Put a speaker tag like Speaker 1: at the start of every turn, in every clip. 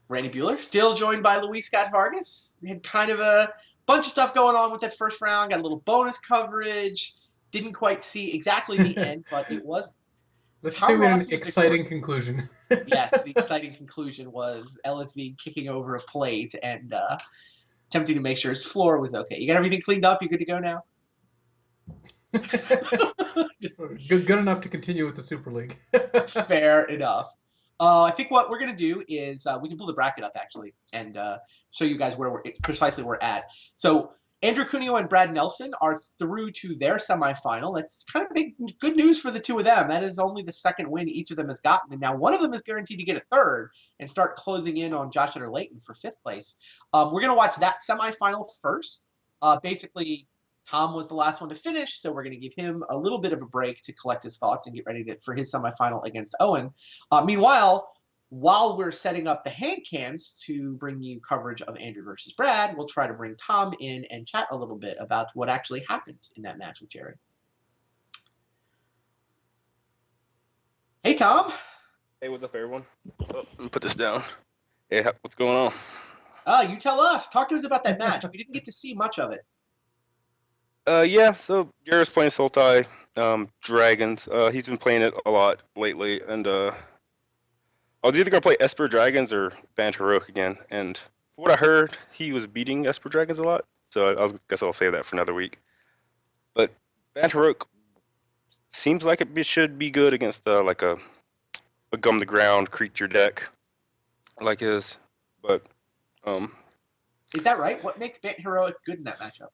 Speaker 1: Randy Bueller, still joined by Luis Scott Vargas. They had kind of a bunch of stuff going on with that first round. Got a little bonus coverage. Didn't quite see exactly the end, but it was.
Speaker 2: Let's just say
Speaker 1: Tom
Speaker 2: we had
Speaker 1: Ross
Speaker 2: an
Speaker 1: was
Speaker 2: exciting
Speaker 1: victorious.
Speaker 2: conclusion.
Speaker 1: Yes, the exciting conclusion was LSV kicking over a plate and attempting to make sure his floor was okay. You got everything cleaned up? You good to go now? Just
Speaker 2: Good enough to continue with the Super League.
Speaker 1: fair enough. I think what we're gonna do is we can pull the bracket up actually and show you guys where we're precisely we're at. So Andrew Cuneo and Brad Nelson are through to their semifinal. That's kind of big, good news for the two of them. That is only the second win each of them has gotten, and now one of them is guaranteed to get a third and start closing in on Josh Utter Layton for fifth place. We're gonna watch that semifinal first. Basically, Tom was the last one to finish, so we're going to give him a little bit of a break to collect his thoughts and get ready for his semifinal against Owen. Meanwhile, while we're setting up the hand cams to bring you coverage of Andrew versus Brad, we'll try to bring Tom in and chat a little bit about what actually happened in that match with Jerry. Hey, Tom.
Speaker 3: Hey, what's up, everyone? Oh, let me put this down. Hey, what's going on?
Speaker 1: You tell us. Talk to us about that match. We didn't get to see much of it.
Speaker 3: Yeah, so Jared's playing Sultai, Dragons. He's been playing it a lot lately, and I was either gonna play Esper Dragons or Band Heroic again, and from what I heard, he was beating Esper Dragons a lot, so guess I'll save that for another week. But Band Heroic seems like should be good against like a gum the ground creature deck like his, but um,
Speaker 1: Is that right? What makes Bant Heroic good in that matchup?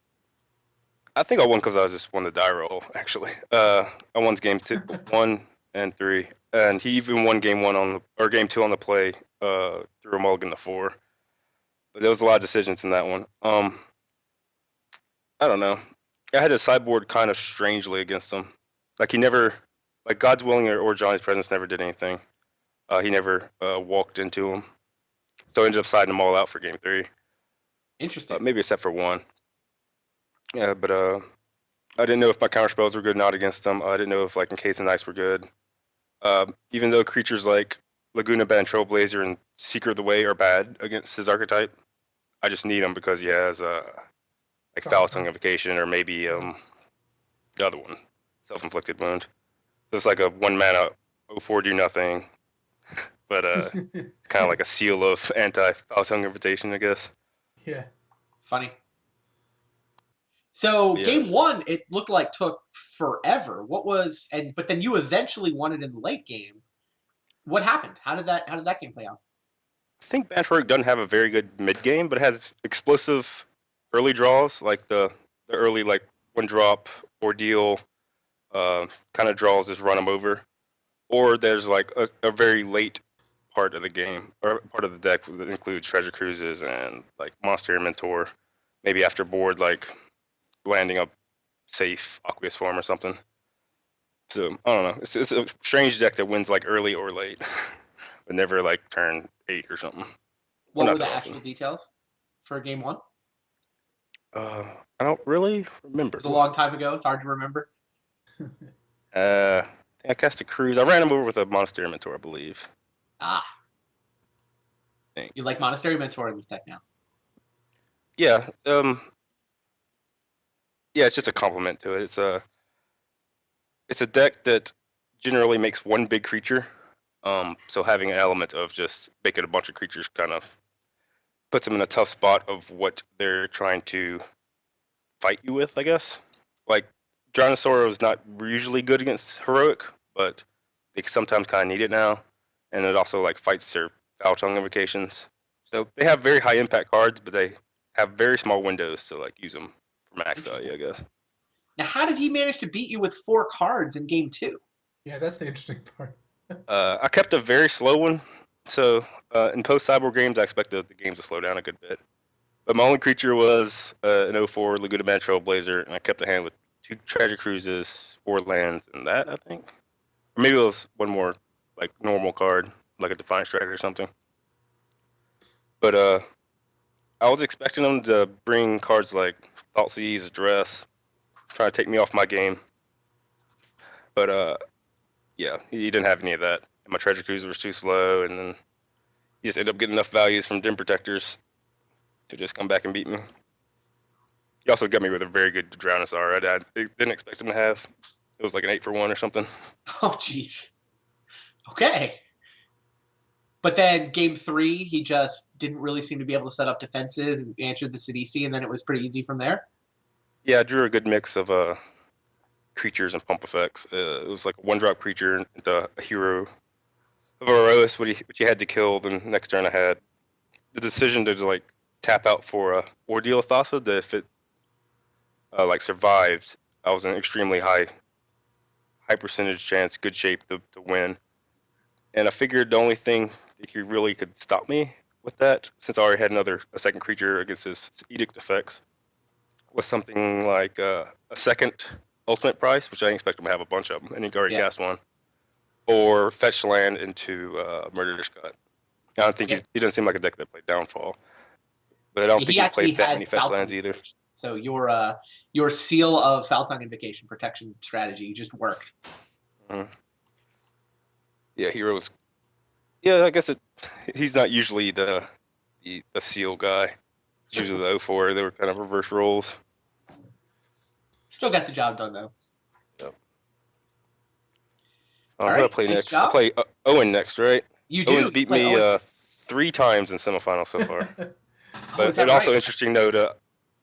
Speaker 3: I think I won because I just won the die roll. Actually, I won game 1 and 3, and he even won game 1 or game 2 on the play. Through a mulligan to 4, but there was a lot of decisions in that one. I don't know. I had his sideboard kind of strangely against him. Like he never, like God's willing or Johnny's presence never did anything. He never walked into him, so I ended up siding them all out for game 3.
Speaker 1: Interesting.
Speaker 3: Maybe except for one. Yeah, but I didn't know if my counter spells were good or not against them. I didn't know if like Encase and Ice were good. Even though creatures like Laguna Band Trailblazer and Seeker of the Way are bad against his archetype, I just need him because he has like Foul Tongue Invocation or maybe the other one, Self-Inflicted Wound. So it's like a 1 mana 0/4 do nothing, but it's kind of like a seal of anti-Foul Tongue Invitation, I guess.
Speaker 2: Yeah.
Speaker 1: Funny. So
Speaker 3: Yeah.
Speaker 1: game one, it looked like took forever. But then you eventually won it in the late game. What happened? How did that game play out?
Speaker 3: I think Banford doesn't have a very good mid game, but it has explosive early draws, like the early like 1 drop ordeal kind of draws just run them over. Or there's like a very late part of the game or part of the deck that includes treasure cruises and like monster mentor, maybe after board like landing up safe aqueous form or something. So I don't know. It's a strange deck that wins like early or late, but never like turn 8 or something. Well,
Speaker 1: What
Speaker 3: not
Speaker 1: were the
Speaker 3: that often.
Speaker 1: actual details for game one?
Speaker 3: I don't really
Speaker 1: It
Speaker 3: remember.
Speaker 1: was a long time ago. It's hard to remember.
Speaker 3: I think I cast a cruise. I ran him over with a Monastery Mentor, I believe.
Speaker 1: Ah,
Speaker 3: I think.
Speaker 1: you like Monastery Mentor in this deck now.
Speaker 3: Yeah. Yeah, it's just a compliment to it. It's a deck that generally makes one big creature. So having an element of just making a bunch of creatures kind of puts them in a tough spot of what they're trying to fight you with, I guess. Like Dronosaur is not usually good against heroic, but they sometimes kind of need it now, and it also like fights their Foul Tongue invocations. So they have very high impact cards, but they have very small windows to like use them for max value, I guess.
Speaker 1: Now, how did he manage to beat you with 4 cards in game two?
Speaker 2: Yeah, that's the interesting part.
Speaker 3: I kept a very slow one, so in post cyborg games, I expect the games to slow down a good bit. But my only creature was an 0/4 Laguna Man Trailblazer, and I kept a hand with 2 treasure cruises, 4 lands, and that I think, or maybe it was one more like normal card, like a Defiant Striker or something. But I was expecting them to bring cards like Thoughtseize, Address, try to take me off my game. But yeah, he didn't have any of that. And my treasure cruiser was too slow, and then he just ended up getting enough values from Dim Protectors to just come back and beat me. He also got me with a very good Drownazar. I didn't expect him to have. It was like an 8-for-1 or something.
Speaker 1: Oh, jeez. Okay. But then game 3, he just didn't really seem to be able to set up defenses and answered the Sidisi, and then it was pretty easy from there.
Speaker 3: Yeah, I drew a good mix of creatures and pump effects. It was like a 1-drop creature into a hero of Aerois, which you had to kill. Then next turn I had the decision to like tap out for a Ordeal Thassa that if it like survived, I was in an extremely high percentage chance, good shape to win. And I figured the only thing that really could stop me with that, since I already had a second creature against his Edict effects, was something like a second ultimate price, which I didn't expect him to have a bunch of them, and he already cast one, or fetch land into Murderous Cut. I don't think he doesn't seem like a deck that played Downfall, but I don't think he played that many fetch lands either.
Speaker 1: So your seal of Faltong Invocation protection strategy just worked.
Speaker 3: Mm-hmm. Yeah, heroes. Yeah, I guess he's not usually the seal guy. It's usually the 0-4. They were kind of reverse roles.
Speaker 1: Still got the job done though.
Speaker 3: Yep.
Speaker 1: All
Speaker 3: Who
Speaker 1: right,
Speaker 3: I play
Speaker 1: nice
Speaker 3: next?
Speaker 1: job.
Speaker 3: I play Owen next, right?
Speaker 1: You do.
Speaker 3: Owen's beat me 3 times in semifinals so far. But and also interesting note,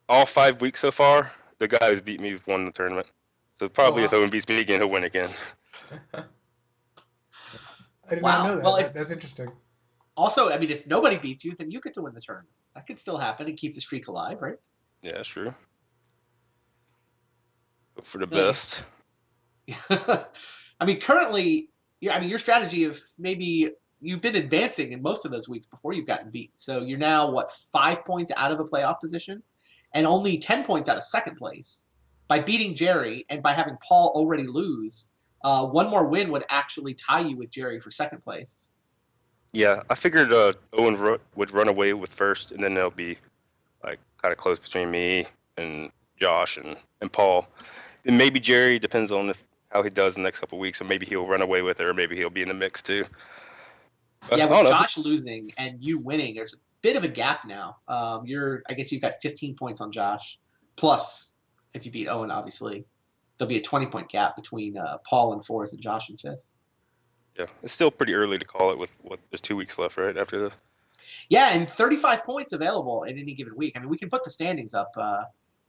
Speaker 3: all 5 weeks so far, the guy who's beat me won the tournament. So probably if Owen beats me again, he'll win again.
Speaker 2: I did not know that.
Speaker 1: Well,
Speaker 2: that's interesting.
Speaker 1: Also, I mean, if nobody beats you, then you get to win the tournament. That could still happen and keep the streak alive, right?
Speaker 3: Yeah, that's true. Hope for the best.
Speaker 1: I mean, currently, your strategy of maybe you've been advancing in most of those weeks before you've gotten beat. So you're now, what, 5 points out of a playoff position and only 10 points out of second place. By beating Jerry and by having Paul already lose, one more win would actually tie you with Jerry for second place.
Speaker 3: Yeah, I figured Owen would run away with first, and then there'll be like kind of close between me and Josh and Paul. And maybe Jerry, depends on how he does in the next couple of weeks, and maybe he'll run away with it, or maybe he'll be in the mix too.
Speaker 1: Yeah, with Josh losing and you winning, there's a bit of a gap now. I guess you've got 15 points on Josh. Plus, if you beat Owen, obviously, there'll be a 20-point gap between Paul in 4th and Josh in 5th.
Speaker 3: Yeah, it's still pretty early to call it with there's 2 weeks left, right, after this?
Speaker 1: Yeah, and 35 points available in any given week. I mean, we can put the standings up,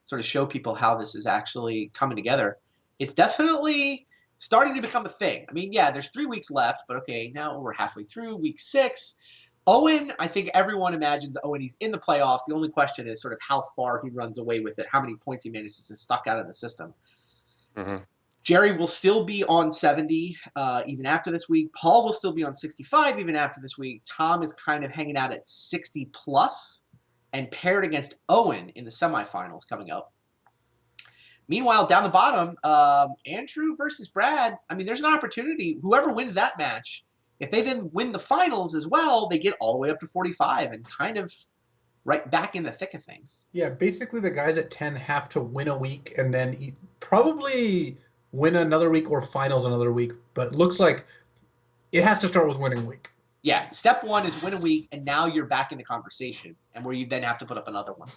Speaker 1: sort of show people how this is actually coming together. It's definitely starting to become a thing. I mean, yeah, there's 3 weeks left, but okay, now we're halfway through week 6. Owen, I think everyone imagines Owen, he's in the playoffs. The only question is sort of how far he runs away with it, how many points he manages to suck out of the system.
Speaker 3: Mm-hmm.
Speaker 1: Jerry will still be on 70 even after this week. Paul will still be on 65 even after this week. Tom is kind of hanging out at 60 plus and paired against Owen in the semifinals coming up. Meanwhile, down the bottom, Andrew versus Brad. I mean, there's an opportunity. Whoever wins that match, if they then win the finals as well, they get all the way up to 45 and kind of right back in the thick of things.
Speaker 2: Yeah, basically the guys at 10 have to win a week and then probably win another week or finals another week. But it looks like it has to start with winning a week.
Speaker 1: Yeah, step 1 is win a week, and now you're back in the conversation, and where you then have to put up another one.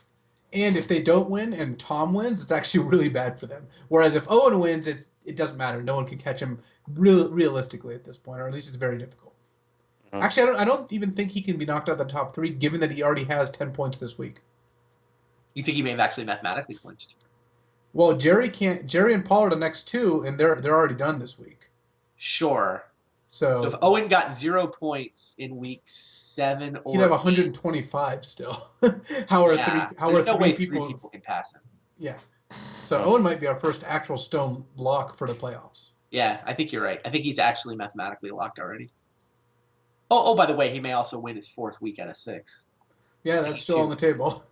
Speaker 2: And if they don't win and Tom wins, it's actually really bad for them. Whereas if Owen wins, it doesn't matter. No one can catch him realistically at this point, or at least it's very difficult. Mm-hmm. Actually, I don't even think he can be knocked out of the top 3, given that he already has 10 points this week.
Speaker 1: You think he may have actually mathematically clinched?
Speaker 2: Well, Jerry and Paul are the next 2, and they're already done this week.
Speaker 1: Sure.
Speaker 2: So
Speaker 1: if Owen got 0 points in week 7 or
Speaker 2: he'd have 125 still. How are three people
Speaker 1: can pass him?
Speaker 2: Yeah. So Owen might be our first actual stone lock for the playoffs.
Speaker 1: Yeah, I think you're right. I think he's actually mathematically locked already. Oh, by the way, he may also win his 4th week out of 6.
Speaker 2: Yeah, that's still on the table.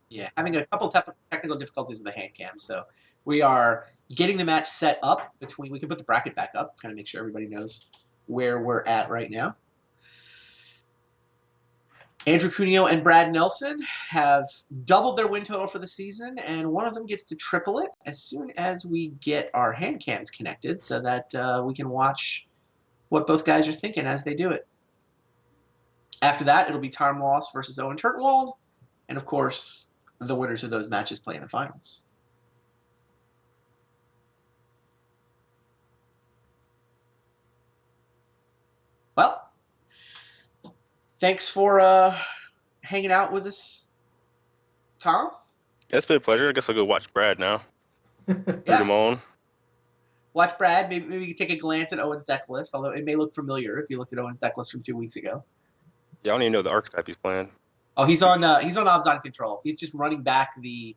Speaker 1: Yeah, having a couple technical difficulties with the hand cam, so we are getting the match set up between. We can put the bracket back up, kind of make sure everybody knows where we're at right now. Andrew Cuneo and Brad Nelson have doubled their win total for the season, and one of them gets to triple it as soon as we get our hand cams connected so that we can watch what both guys are thinking as they do it. After that, it'll be Tom Ross versus Owen Turtenwald, and of course, the winners of those matches play in the finals. Well, thanks for hanging out with us, Tom.
Speaker 3: Yeah, it's been a pleasure. I guess I'll go watch Brad now. Root
Speaker 1: Yeah.
Speaker 3: him on.
Speaker 1: Watch Brad. Maybe you can take a glance at Owen's deck list, although it may look familiar if you looked at Owen's deck list from 2 weeks ago.
Speaker 3: Yeah, I don't even know the archetype he's playing.
Speaker 1: Oh, he's on Obzon Control. He's just running back the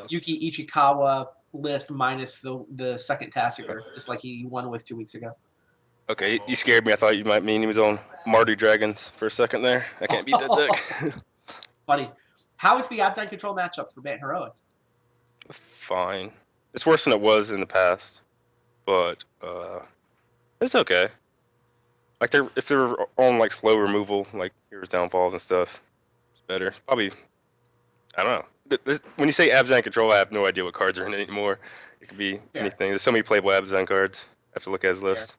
Speaker 1: Yuki Ichikawa list minus the second Tassiger, just like he won with 2 weeks ago.
Speaker 3: Okay, you scared me. I thought you might mean he was on Mardu Dragons for a second there. I can't beat that deck.
Speaker 1: Funny. How is the Obzon Control matchup for Bant Heroic?
Speaker 3: Fine. It's worse than it was in the past, but it's okay. Like if they're on like slow removal, like Heroes Downfalls and stuff, it's better. Probably, I don't know. When you say Abzan Control, I have no idea what cards are in it anymore. It could be anything. There's so many playable Abzan cards. I have to look at his list.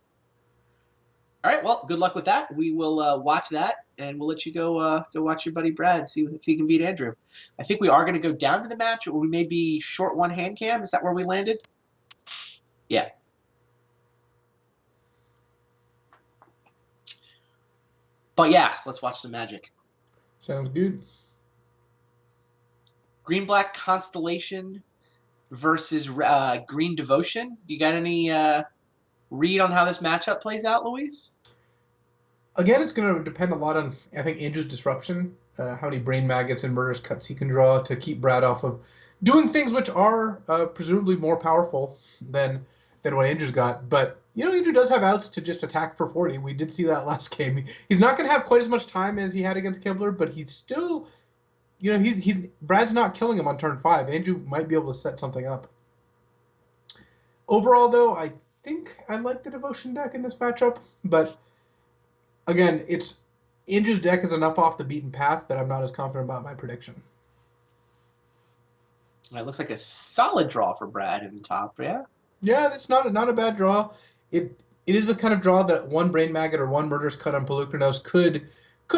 Speaker 1: All right, well, good luck with that. We will watch that, and we'll let you go watch your buddy Brad, see if he can beat Andrew. I think we are going to go down to the match, or we may be short one hand cam. Is that where we landed? Yeah. But yeah, let's watch some Magic.
Speaker 2: Sounds good.
Speaker 1: Green-Black Constellation versus Green Devotion. You got any read on how this matchup plays out, Luis?
Speaker 2: Again, it's going to depend a lot on, I think, Andrew's disruption, how many brain maggots and murderous cuts he can draw to keep Brad off of doing things which are presumably more powerful than what Andrew's got. But, Andrew does have outs to just attack for 40. We did see that last game. He's not going to have quite as much time as he had against Kibler, but he's still, Brad's not killing him on turn 5. Andrew might be able to set something up. Overall, though, I think I like the Devotion deck in this matchup, but again, Andrew's deck is enough off the beaten path that I'm not as confident about my prediction.
Speaker 1: It looks like a solid draw for Brad in the top, yeah?
Speaker 2: Yeah, it's not a bad draw. It is the kind of draw that one Brain Maggot or one Murderous Cut on Pelucranos could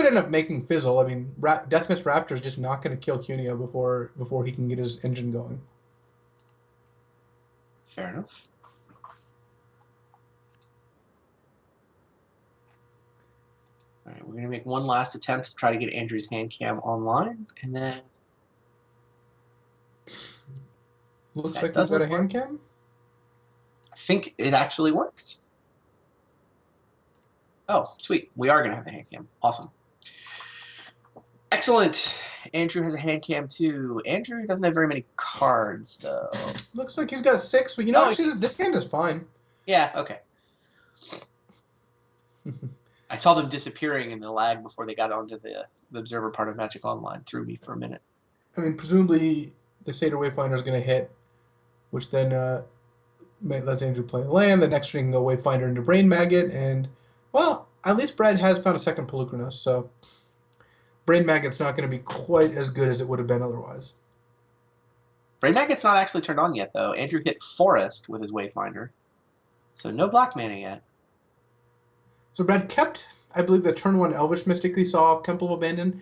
Speaker 2: end up making fizzle. I mean, Deathmist Raptor is just not going to kill Cuneo before he can get his engine going.
Speaker 1: Fair enough. All right, we're going to make one last attempt to try to get Andrew's hand cam online, and then
Speaker 2: looks like we've got a hand cam.
Speaker 1: I think it actually works. Oh, sweet. We are going to have the hand cam. Awesome. Excellent. Andrew has a hand cam too. Andrew doesn't have very many cards, though.
Speaker 2: Looks like he's got 6. But actually, this hand is fine.
Speaker 1: Yeah, okay. I saw them disappearing in the lag before they got onto the observer part of Magic Online. Threw me for a minute.
Speaker 2: I mean, presumably the Seder Wayfinder is going to hit, which then lets Andrew play land. The next turn can go Wayfinder into Brain Maggot, and, well, at least Brad has found a second Pelucranos, so Brain Maggot's not going to be quite as good as it would have been otherwise.
Speaker 1: Brain Maggot's not actually turned on yet, though. Andrew hit Forest with his Wayfinder, so no black mana yet.
Speaker 2: So Brad kept, I believe, the turn 1 Elvish Mystic he saw off Temple of Abandon,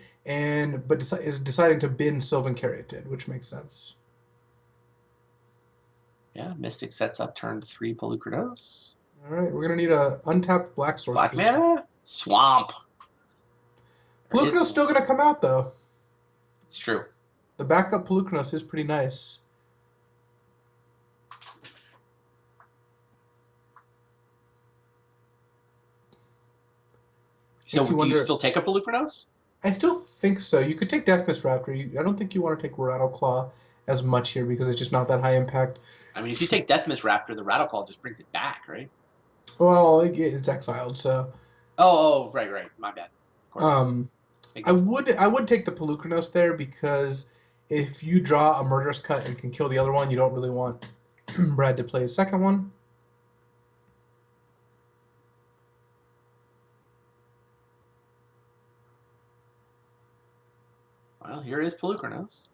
Speaker 2: but is deciding to bin Sylvan Caryatid, which makes sense.
Speaker 1: Yeah, Mystic sets up turn 3 Pelucranos.
Speaker 2: All right, we're going to need a untapped black source.
Speaker 1: Black mana? Swamp.
Speaker 2: Pelucranos still going to come out, though.
Speaker 1: It's true.
Speaker 2: The backup Pelucranos is pretty nice.
Speaker 1: So do you still take a Pelucranos?
Speaker 2: I still think so. You could take Deathmist Raptor. I don't think you want to take Rattleclaw as much here because it's just not that high impact.
Speaker 1: I mean, if you take Deathmist Raptor, the Rattleclaw just brings it back, right?
Speaker 2: Well, it's exiled, so.
Speaker 1: Oh, right. My bad.
Speaker 2: I would take the Pelucranos there because if you draw a Murderous Cut and can kill the other one, you don't really want Brad to play a second one.
Speaker 1: Well, here is Pelucranos.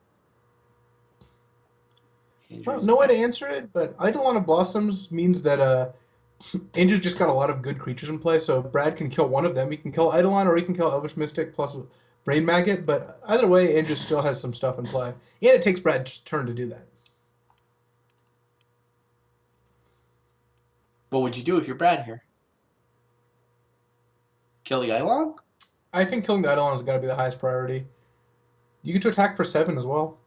Speaker 2: Well, no way to answer it, but Eidolon of Blossoms means that Andrew's just got a lot of good creatures in play, so Brad can kill one of them. He can kill Eidolon or he can kill Elvish Mystic plus Brain Maggot, but either way, Andrew still has some stuff in play. And it takes Brad's turn to do that.
Speaker 1: What would you do if you're Brad here? Kill the Eidolon?
Speaker 2: I think killing the Eidolon has got to be the highest priority. You get to attack for 7 as well.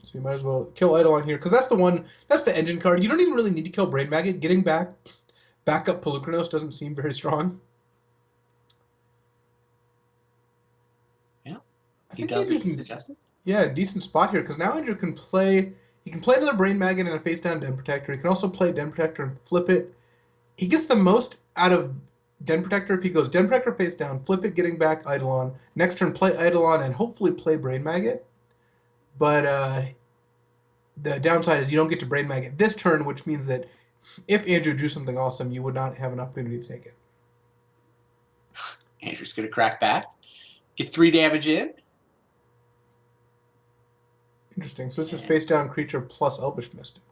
Speaker 2: So you might as well kill Eidolon here, because that's the engine card. You don't even really need to kill Brain Maggot. Getting back up Pelucranos doesn't seem very strong.
Speaker 1: Yeah.
Speaker 2: He does what
Speaker 1: you suggested.
Speaker 2: Yeah, decent spot here, because now Andrew can play... He can play another Brain Maggot and a face-down Den Protector. He can also play Den Protector and flip it. He gets the most out of Den Protector if he goes Den Protector face down, flip it, getting back Eidolon. Next turn, play Eidolon and hopefully play Brain Maggot. But the downside is you don't get to Brain Maggot this turn, which means that if Andrew drew something awesome, you would not have an opportunity to take it.
Speaker 1: Andrew's going to crack back. Get 3 damage in.
Speaker 2: Interesting. So this is face down creature plus Elvish Mystic.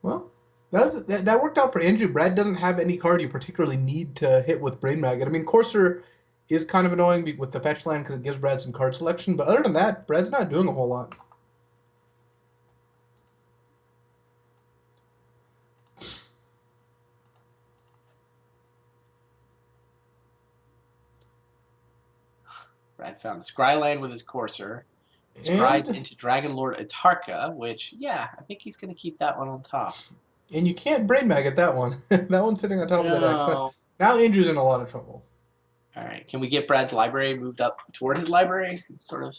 Speaker 2: Well, that worked out for Andrew. Brad doesn't have any card you particularly need to hit with Brain Maggot. I mean, Courser is kind of annoying with the fetch land because it gives Brad some card selection, but other than that, Brad's not doing a whole lot.
Speaker 1: Brad found Scryland with his Courser. Scries into Dragon Lord Atarka, which, yeah, I think he's going to keep that one on top.
Speaker 2: And you can't Brain Maggot that one. That one's sitting on top of the deck. So now Andrew's in a lot of trouble.
Speaker 1: All right. Can we get Brad's library moved up toward his library? Sort of.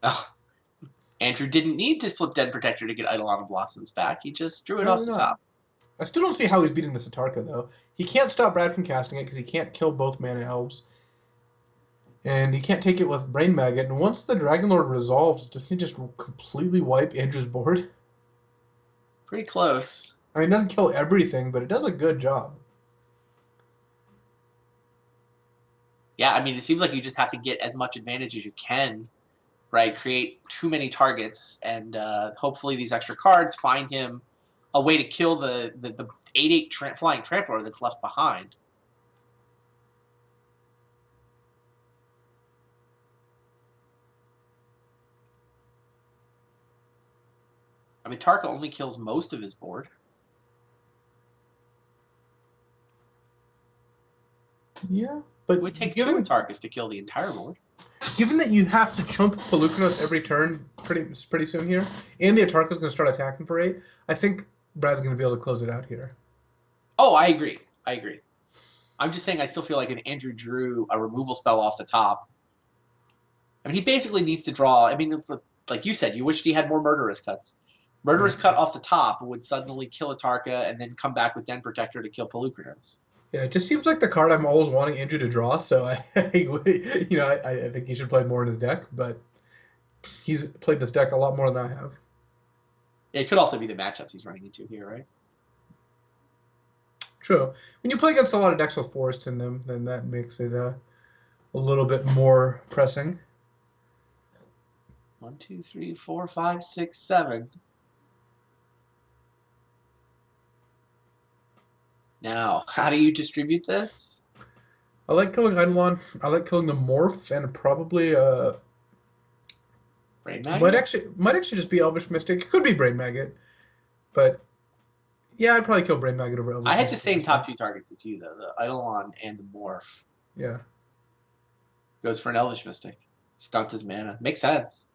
Speaker 1: Oh. Andrew didn't need to flip Den Protector to get Eidolon of Blossoms back. He just drew it off the top.
Speaker 2: I still don't see how he's beating this Atarka, though. He can't stop Brad from casting it because he can't kill both Mana Elves. And he can't take it with Brain Maggot. And once the Dragon Lord resolves, does he just completely wipe Andrew's board?
Speaker 1: Pretty close.
Speaker 2: I mean, it doesn't kill everything, but it does a good job.
Speaker 1: Yeah, I mean, it seems like you just have to get as much advantage as you can, right? Create too many targets, and hopefully these extra cards find him a way to kill the 8/8 flying trampler that's left behind. I mean, Tarka only kills most of his board.
Speaker 2: Yeah, but
Speaker 1: it would take 2 Tarkas to kill the entire board.
Speaker 2: Given that you have to chump Pelucranos every turn pretty soon here, and the Atarka's going to start attacking for 8, I think Brad's going to be able to close it out here.
Speaker 1: Oh, I agree. I'm just saying I still feel like if Andrew drew a removal spell off the top, I mean, he basically needs to draw. I mean, it's like you said, you wished he had more Murderous Cuts. Murderous Cut off the top would suddenly kill Atarka and then come back with Den Protector to kill Pelucranos.
Speaker 2: Yeah, it just seems like the card I'm always wanting Andrew to draw, so I think he should play more in his deck, but he's played this deck a lot more than I have.
Speaker 1: It could also be the matchups he's running into here, right?
Speaker 2: True. When you play against a lot of decks with Forest in them, then that makes it a little bit more pressing.
Speaker 1: 1, 2, 3, 4, 5, 6, 7. Now, how do you distribute this?
Speaker 2: I like killing Eidolon. I like killing the Morph, and probably
Speaker 1: Brain Maggot?
Speaker 2: might actually just be Elvish Mystic. It could be Brain Maggot, but yeah, I'd probably kill Brain Maggot over Elvish Mystic.
Speaker 1: I had the same top 2 targets as you, though, the Eidolon and the Morph.
Speaker 2: Yeah.
Speaker 1: Goes for an Elvish Mystic. Stunt his mana. Makes sense.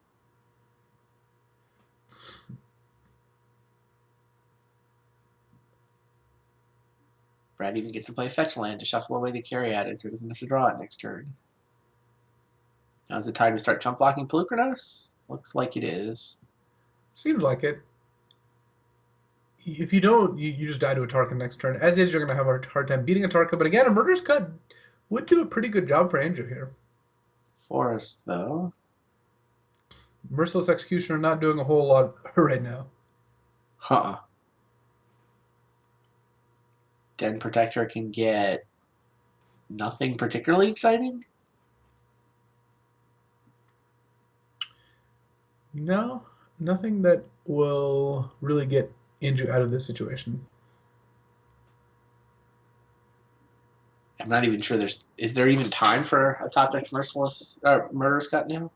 Speaker 1: Brad even gets to play Fetch Land to shuffle away the carry added so he doesn't have to draw it next turn. Now's the time to start chump blocking Pelucranos? Looks like it is.
Speaker 2: Seems like it. If you don't, you just die to Atarka next turn. As is, you're going to have a hard time beating Atarka. But again, a Murderous Cut would do a pretty good job for Andrew here.
Speaker 1: Forest, though.
Speaker 2: Merciless Executioner not doing a whole lot right now.
Speaker 1: Huh. Den Protector can get nothing particularly exciting.
Speaker 2: No, nothing that will really get Andrew out of this situation.
Speaker 1: I'm not even sure is there even time for a top deck merciless or murderous cut now?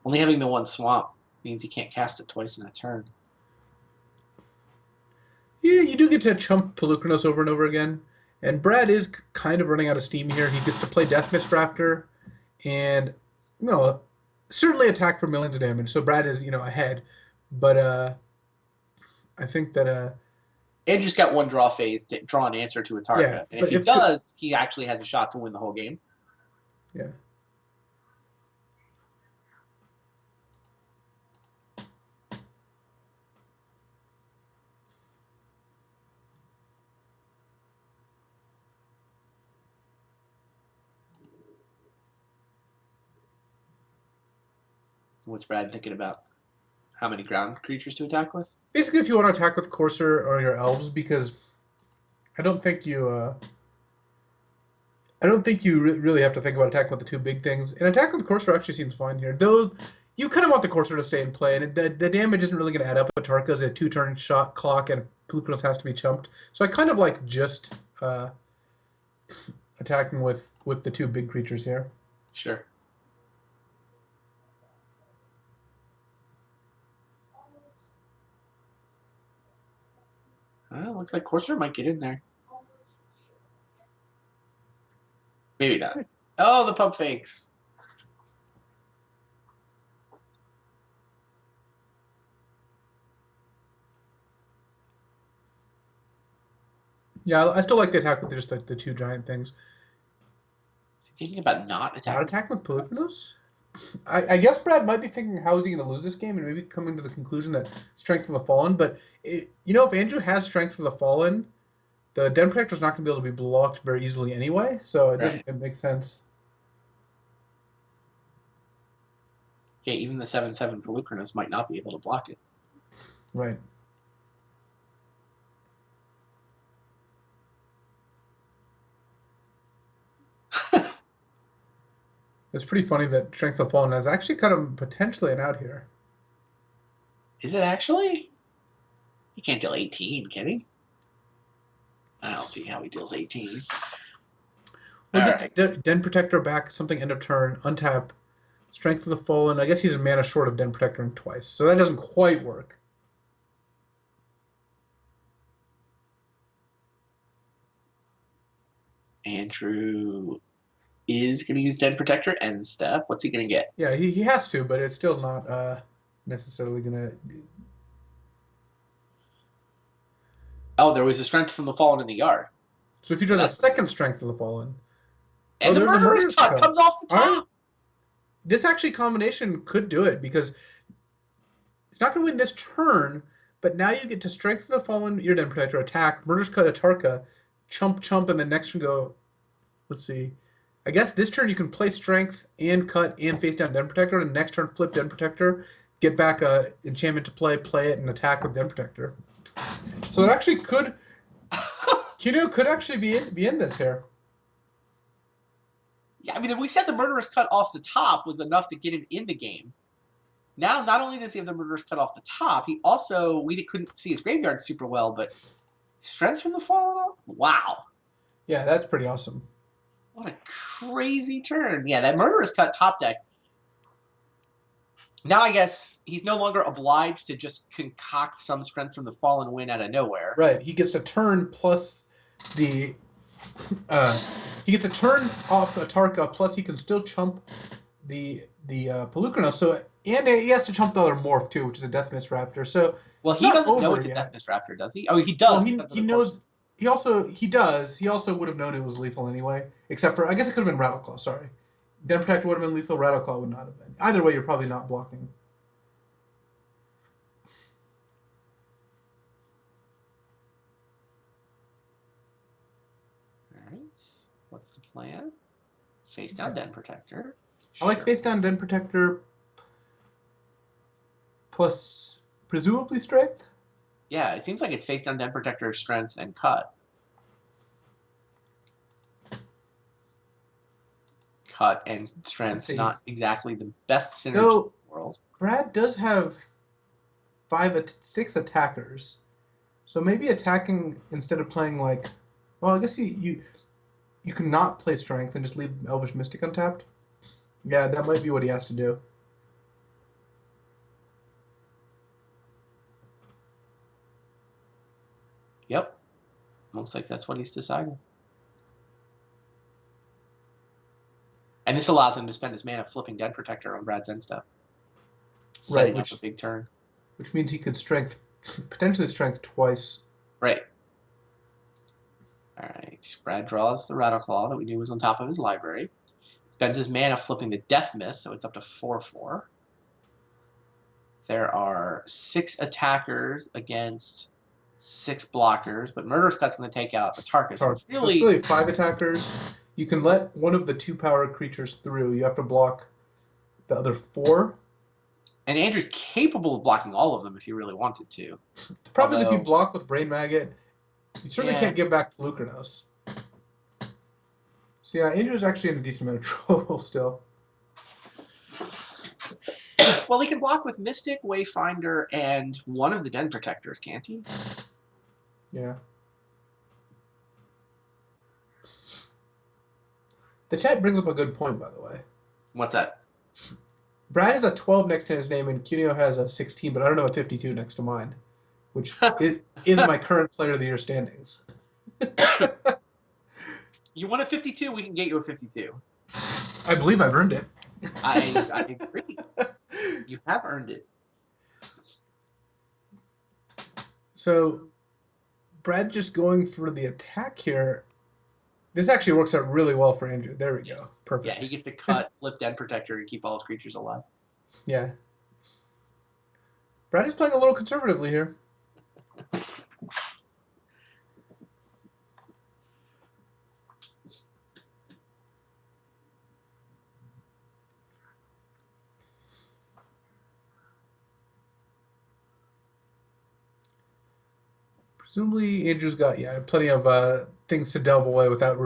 Speaker 1: Only having the one swamp means you can't cast it twice in a turn.
Speaker 2: Yeah, you do get to chump Pelucranos over and over again. And Brad is kind of running out of steam here. He gets to play Death Mist Raptor and, certainly attack for millions of damage. So Brad is, ahead. But I think that,
Speaker 1: Andrew's got one draw phase to draw an answer to Atarka.
Speaker 2: yeah.
Speaker 1: And if
Speaker 2: But
Speaker 1: he does, he actually has a shot to win the whole game.
Speaker 2: Yeah.
Speaker 1: What's Brad thinking about? How many ground creatures to attack with?
Speaker 2: Basically, if you want to attack with Courser or your elves, because I don't think you really have to think about attacking with the two big things. And attack with the Courser actually seems fine here, though. You kind of want the Courser to stay in play, and the damage isn't really going to add up. Atarka's a 2-turn shot clock, and Pelucranos has to be chumped. So I kind of like just attacking with the two big creatures here.
Speaker 1: Sure. Looks like Corsair might get in there. Maybe not. Oh, the pump fakes.
Speaker 2: Yeah, I still like the attack with just like the two giant things.
Speaker 1: Thinking about not attacking.
Speaker 2: Not attack with Pelucranos? I guess Brad might be thinking, how is he going to lose this game, and maybe coming to the conclusion that Strength of the Fallen. But if Andrew has Strength of the Fallen, the Den Protector's not going to be able to be blocked very easily anyway, so it makes sense.
Speaker 1: Yeah, even the 7/7 Pelucranos might not be able to block it.
Speaker 2: Right. It's pretty funny that Strength of the Fallen is actually kind of potentially an out here.
Speaker 1: Is it actually? He can't deal 18, can he? I don't see how he deals 18.
Speaker 2: Well, he gets Den Protector back, something end of turn, untap, Strength of the Fallen. I guess he's a mana short of Den Protector twice, so that doesn't quite work.
Speaker 1: Andrew is going to use Den Protector end step. What's he going to get?
Speaker 2: Yeah, he has to, but it's still not necessarily going to...
Speaker 1: Oh, there was a Strength from the Fallen in the yard.
Speaker 2: So if he does a second Strength of the Fallen...
Speaker 1: And the Murderous Cut comes off the top!
Speaker 2: Right. This actually combination could do it, because it's not going to win this turn, but now you get to Strength of the Fallen, your Den Protector, attack, Murderous Cut, Atarka, chump, and then next turn go... Let's see. I guess this turn you can play Strength and Cut and face down Den Protector, and next turn flip Den Protector, get back a enchantment to play it, and attack with Den Protector. So it actually could... Cuneo could actually be in this here.
Speaker 1: Yeah, I mean, we said the Murderous Cut off the top was enough to get him in the game. Now, not only does he have the Murderous Cut off the top, he also, we couldn't see his graveyard super well, but Strength from the Fallen? Wow.
Speaker 2: Yeah, that's pretty awesome.
Speaker 1: What a crazy turn. Yeah, that Murderous Cut top deck. Now I guess he's no longer obliged to just concoct some Strength from the Fallen win out of nowhere.
Speaker 2: Right. He gets to turn plus the... he gets a turn off Atarka, plus he can still chump the Pelucranos. So, and he has to chump the other morph too, which is a Death Mist Raptor. So
Speaker 1: well, he doesn't know it's a Death Mist Raptor, does he? Oh, he does.
Speaker 2: Well, he knows. He does. He also would have known it was lethal anyway. Except for, I guess it could have been Rattleclaw. Sorry, Den Protector would have been lethal. Rattleclaw would not have been. Either way, you're probably not blocking.
Speaker 1: Alright. What's the plan? Face down Den Protector.
Speaker 2: I like face down Den Protector. plus presumably strength.
Speaker 1: Yeah, it seems like it's face down Den Protector, strength, and cut. Cut and strength, not exactly the best synergy in the world.
Speaker 2: Brad does have 6 attackers, so maybe attacking instead of playing like, well, I guess you can not play strength and just leave Elvish Mystic untapped. Yeah, that might be what he has to do.
Speaker 1: Yep, looks like that's what he's deciding. And this allows him to spend his mana flipping Den Protector on Brad's end step. Setting up a big turn.
Speaker 2: Which means he could potentially strength twice.
Speaker 1: Right. All right. Brad draws the Rattleclaw that we knew was on top of his library. Spends his mana flipping the Death Mist, so it's up to 4/4. There are 6 attackers against 6 blockers, but Murderous Cut's going to take out a Tarkus.
Speaker 2: So it's really 5 attackers. You can let one of the 2-power creatures through. You have to block the other 4.
Speaker 1: And Andrew's capable of blocking all of them if he really wanted to.
Speaker 2: The problem is if you block with Brain Maggot, you certainly can't give back Pelucranos. So yeah, Andrew's actually in a decent amount of trouble still.
Speaker 1: Well, he can block with Mystic, Wayfinder, and one of the Den Protectors, can't he?
Speaker 2: Yeah. The chat brings up a good point, by the way.
Speaker 1: What's that?
Speaker 2: Brad has a 12 next to his name, and Cuneo has a 16, but I don't know a 52 next to mine, which is my current Player of the Year standings.
Speaker 1: You want a 52? We can get you a 52.
Speaker 2: I believe I've earned it.
Speaker 1: I agree. You have earned it.
Speaker 2: So, Brad just going for the attack here. This actually works out really well for Andrew. There we go. Perfect.
Speaker 1: Yeah, he gets to cut, flip Den Protector, and keep all his creatures alive.
Speaker 2: Yeah. Brad is playing a little conservatively here. Presumably, Andrew's got plenty of things to delve away without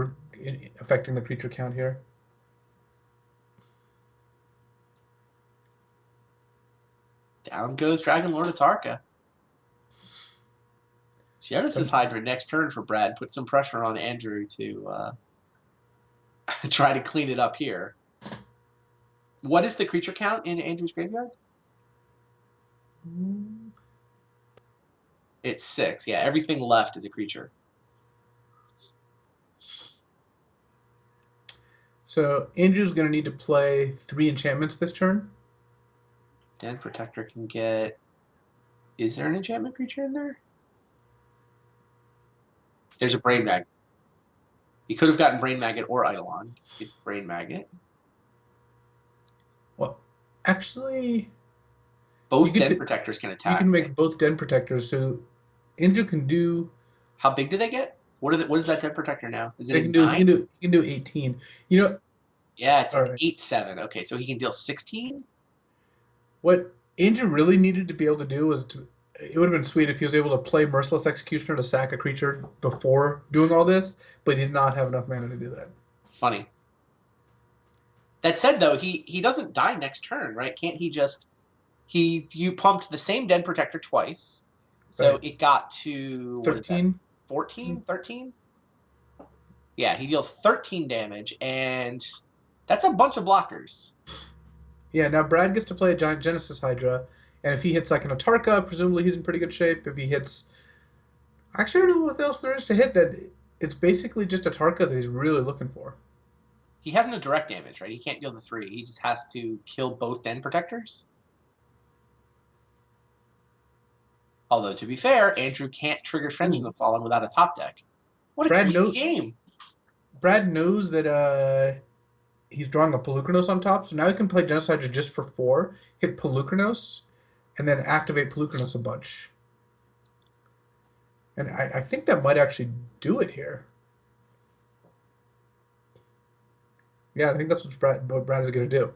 Speaker 2: affecting the creature count here.
Speaker 1: Down goes Dragon Lord Atarka. Genesis Hydra next turn for Brad. Put some pressure on Andrew to try to clean it up here. What is the creature count in Andrew's graveyard? It's 6. Yeah, everything left is a creature.
Speaker 2: So Andrew's going to need to play 3 enchantments this turn.
Speaker 1: Den Protector can get... Is there an enchantment creature in there? There's a Brain Magnet. He could have gotten Brain Magnet or Eidolon. It's Brain Magnet.
Speaker 2: Well, actually...
Speaker 1: Both Den Protectors can attack.
Speaker 2: You can make both Den Protectors, so Andrew can do...
Speaker 1: How big do they get? What is that Den Protector now? Is it
Speaker 2: he can do 18. You know...
Speaker 1: Yeah, it's an 8/7. Okay, so he can deal 16?
Speaker 2: What Andrew really needed to be able to do was it would have been sweet if he was able to play Merciless Executioner to sack a creature before doing all this, but he did not have enough mana to do that.
Speaker 1: Funny. That said, though, he doesn't die next turn, right? Can't he just... You pumped the same Den Protector twice, so it got to...
Speaker 2: 13?
Speaker 1: 14? 13? Yeah, he deals 13 damage, and that's a bunch of blockers.
Speaker 2: Yeah, now Brad gets to play a giant Genesis Hydra, and if he hits like an Atarka, presumably he's in pretty good shape. If he hits... Actually, I don't know what else there is to hit. That it's basically just Atarka that he's really looking for.
Speaker 1: He has no direct damage, right? He can't deal the 3. He just has to kill both Den Protectors. Although, to be fair, Andrew can't trigger Friends from the Fallen without a top deck. What a crazy game.
Speaker 2: Brad knows that he's drawing a Pelucranos on top, so now he can play Genocide just for 4, hit Pelucranos, and then activate Pelucranos a bunch. And I think that might actually do it here. Yeah, I think that's what Brad is going to do.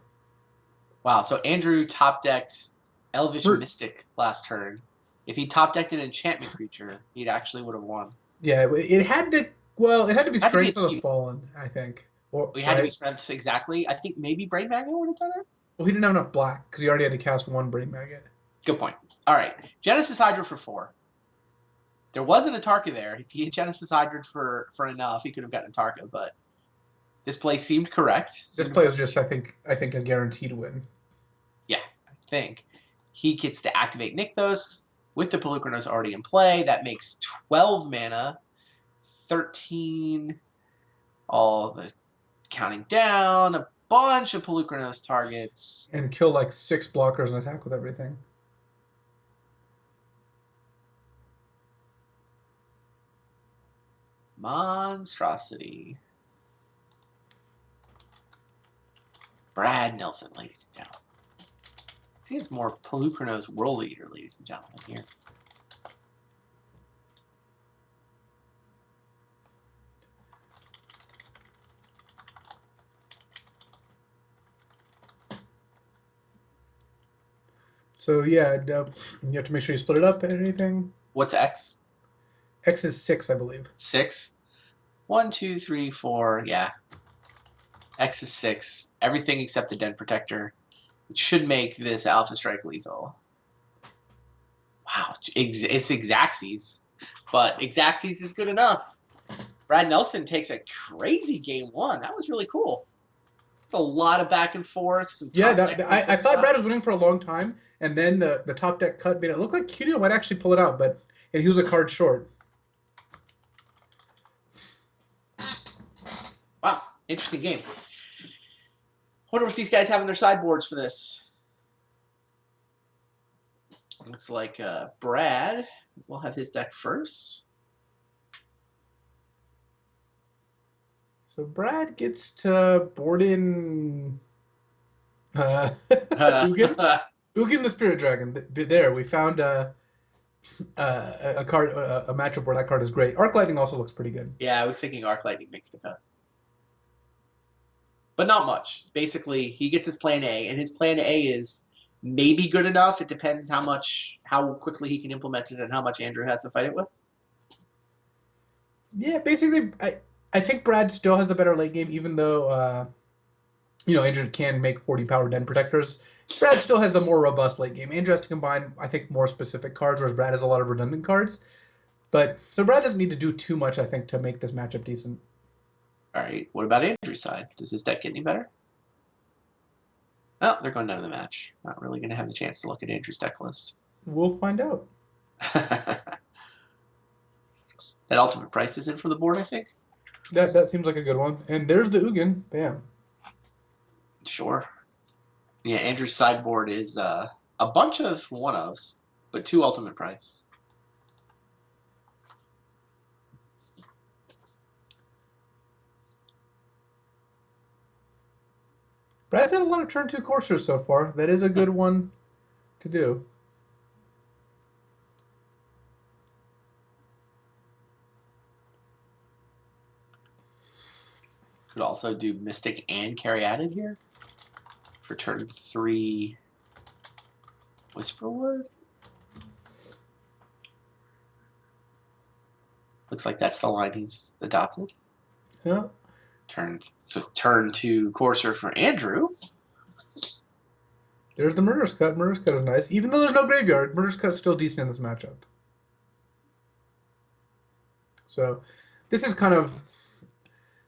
Speaker 1: Wow, so Andrew top decked Elvish Mystic last turn. If he top decked an enchantment creature, he actually would have won.
Speaker 2: Yeah, it had to. Well, it had to be Strength of the Fallen, I think. Or
Speaker 1: we had to be Strength exactly. I think maybe Brain Magnet would have done it.
Speaker 2: Well, he didn't have enough black because he already had to cast one Brain Magnet.
Speaker 1: Good point. All right, Genesis Hydra for 4. There wasn't a Tarka there. If he had Genesis Hydra for enough, he could have gotten a Tarka, but this play seemed correct.
Speaker 2: This play is just, I think, a guaranteed win.
Speaker 1: Yeah, I think. He gets to activate Nykthos with the Pelucranos already in play. That makes 12 mana, 13, all the counting down, a bunch of Pelucranos targets.
Speaker 2: And kill like 6 blockers and attack with everything.
Speaker 1: Monstrosity. Brad Nelson, ladies and gentlemen. He has more Pelucranos World Eater, ladies and gentlemen, here.
Speaker 2: So yeah, you have to make sure you split it up and anything.
Speaker 1: What's X?
Speaker 2: X is 6, I believe.
Speaker 1: 6? 1, 2, 3, 4, yeah. X is 6. Everything except the Den Protector. It should make this Alpha Strike lethal. Wow, it's Xaxes. But Xaxes is good enough. Brad Nelson takes a crazy game 1. That was really cool. It's a lot of back and forth.
Speaker 2: Yeah, I thought Brad was winning for a long time, and then the top deck cut made it look like Cuneo might actually pull it out, and he was a card short.
Speaker 1: Wow, interesting game. Wonder what these guys have in their sideboards for this. Looks like Brad will have his deck first.
Speaker 2: So Brad gets to board in Ugin the Spirit Dragon. There, we found a card, a matchup where that card is great. Arc Lightning also looks pretty good.
Speaker 1: Yeah, I was thinking Arc Lightning makes the cut. But not much. Basically, he gets his plan A, and his plan A is maybe good enough. It depends how quickly he can implement it and how much Andrew has to fight it with.
Speaker 2: Yeah, basically, I think Brad still has the better late game, even though Andrew can make 40 power Den Protectors. Brad still has the more robust late game. Andrew has to combine, I think, more specific cards, whereas Brad has a lot of redundant cards. So Brad doesn't need to do too much, I think, to make this matchup decent.
Speaker 1: All right, what about Andrew's side? Does his deck get any better? Oh, they're going down to the match. Not really going to have the chance to look at Andrew's deck list.
Speaker 2: We'll find out.
Speaker 1: That ultimate price is in for the board, I think.
Speaker 2: That seems like a good one. And there's the Ugin. Bam.
Speaker 1: Sure. Yeah, Andrew's sideboard is a bunch of one-ofs, but 2 ultimate price.
Speaker 2: Brad's had a lot of turn 2 coursers so far. That is a good one to do.
Speaker 1: Could also do Mystic and Caryatid here for turn 3 Whisperword. Looks like that's the line he's adopted.
Speaker 2: Yeah.
Speaker 1: Turn 2 Courser for Andrew.
Speaker 2: There's the Murderous Cut. Murderous Cut is nice. Even though there's no graveyard, Murderous Cut is still decent in this matchup. So this is kind of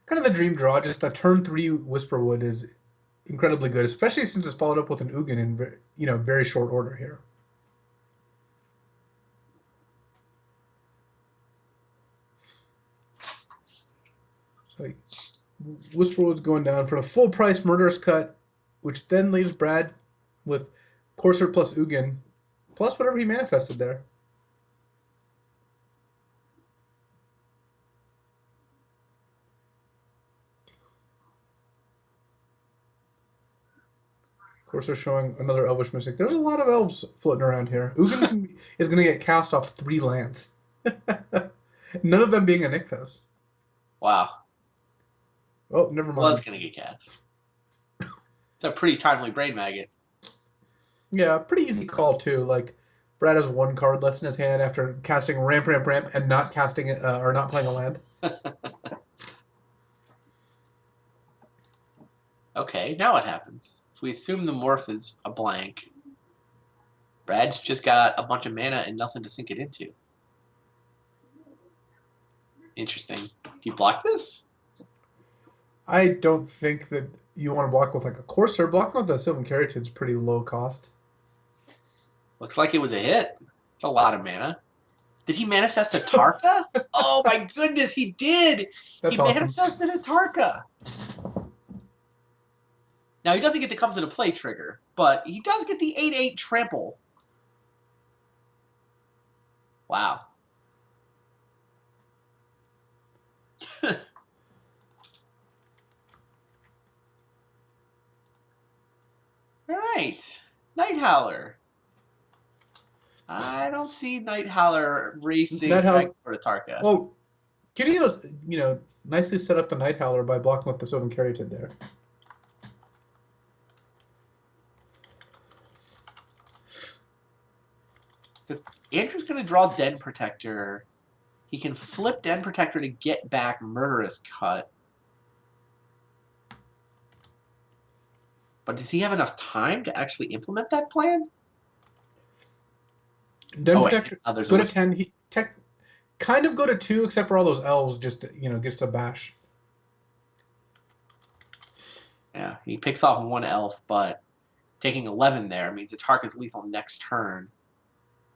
Speaker 2: the dream draw. Just a turn 3 Whisperwood is incredibly good, especially since it's followed up with an Ugin in very short order here. So Whisperwood's going down for a full price Murderous Cut, which then leaves Brad with Courser plus Ugin, plus whatever he manifested there. Courser showing another Elvish Mystic. There's a lot of elves floating around here. Ugin is going to get cast off 3 lands. None of them being a Nykthos.
Speaker 1: Wow.
Speaker 2: Oh, never mind.
Speaker 1: Was going to get cast. It's a pretty timely Brain Maggot.
Speaker 2: Yeah, pretty easy call too. Like Brad has one card left in his hand after casting ramp, ramp, ramp, and not casting it or not playing a land.
Speaker 1: Okay, now what happens? If we assume the morph is a blank, Brad's just got a bunch of mana and nothing to sink it into. Interesting. Do you block this?
Speaker 2: I don't think that you want to block with like a Courser. Blocking with a Sylvan Caryatid is pretty low cost.
Speaker 1: Looks like it was a hit. It's a lot of mana. Did he manifest a Tarka? Oh my goodness, he did!
Speaker 2: That's
Speaker 1: He
Speaker 2: awesome.
Speaker 1: manifested a Tarka. Now he doesn't get the comes into play trigger, but he does get the 8/8 trample. Wow. All right, Night Howler. I don't see Night Howler racing
Speaker 2: Night Howler-
Speaker 1: back for Tarka.
Speaker 2: Well, Cuneo's, nicely set up the Night Howler by blocking with the Sylvan Caryatid there.
Speaker 1: So Andrew's going to draw Den Protector. He can flip Den Protector to get back Murderous Cut. But does he have enough time to actually implement that plan?
Speaker 2: Den
Speaker 1: Oh, wait.
Speaker 2: Protector,
Speaker 1: There's
Speaker 2: go
Speaker 1: a
Speaker 2: to
Speaker 1: whisper.
Speaker 2: 10. He kind of go to 2, except for all those elves, just, gets to bash.
Speaker 1: Yeah, he picks off one elf, but taking 11 there means the Tark is lethal next turn.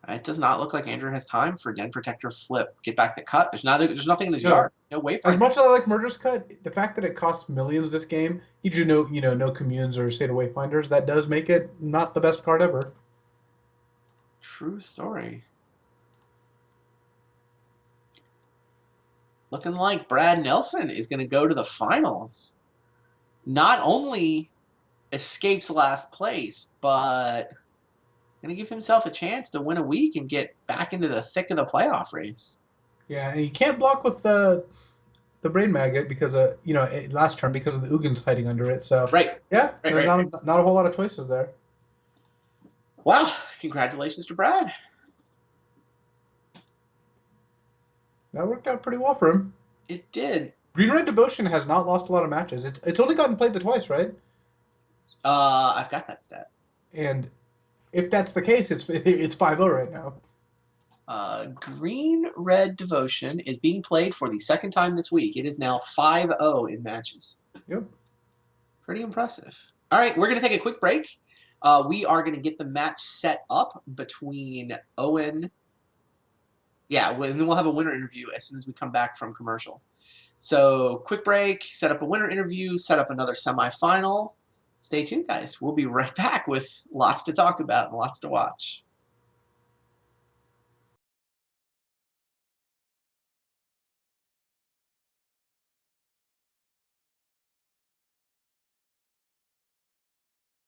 Speaker 1: It does not look like Andrew has time for Den Protector flip. Get back the cut. There's nothing in his
Speaker 2: No.
Speaker 1: yard. No way for
Speaker 2: As
Speaker 1: him.
Speaker 2: much as I like Murderous Cut, the fact that it costs millions this game, he drew no communes or State of Wayfinders, that does make it not the best card ever.
Speaker 1: True story. Looking like Brad Nelson is going to go to the finals. Not only escapes last place, but going to give himself a chance to win a week and get back into the thick of the playoff race.
Speaker 2: Yeah, and you can't block with the Brain Maggot because last turn because of the Ugins hiding under it. So
Speaker 1: Right.
Speaker 2: yeah,
Speaker 1: Right,
Speaker 2: there's
Speaker 1: right.
Speaker 2: not a whole lot of choices there.
Speaker 1: Well, congratulations to Brad.
Speaker 2: That worked out pretty well for him.
Speaker 1: It did.
Speaker 2: Green Red Devotion has not lost a lot of matches. It's only gotten played twice, right?
Speaker 1: I've got that stat.
Speaker 2: And if that's the case, it's 5-0 right now.
Speaker 1: Green Red Devotion is being played for the second time this week. It is now 5-0 in matches.
Speaker 2: Yep.
Speaker 1: Pretty impressive. All right, we're going to take a quick break. We are going to get the match set up between Owen. Yeah, and then we'll have a winner interview as soon as we come back from commercial. So, quick break, set up a winner interview, set up another semifinal. Stay tuned, guys. We'll be right back with lots to talk about and lots to watch.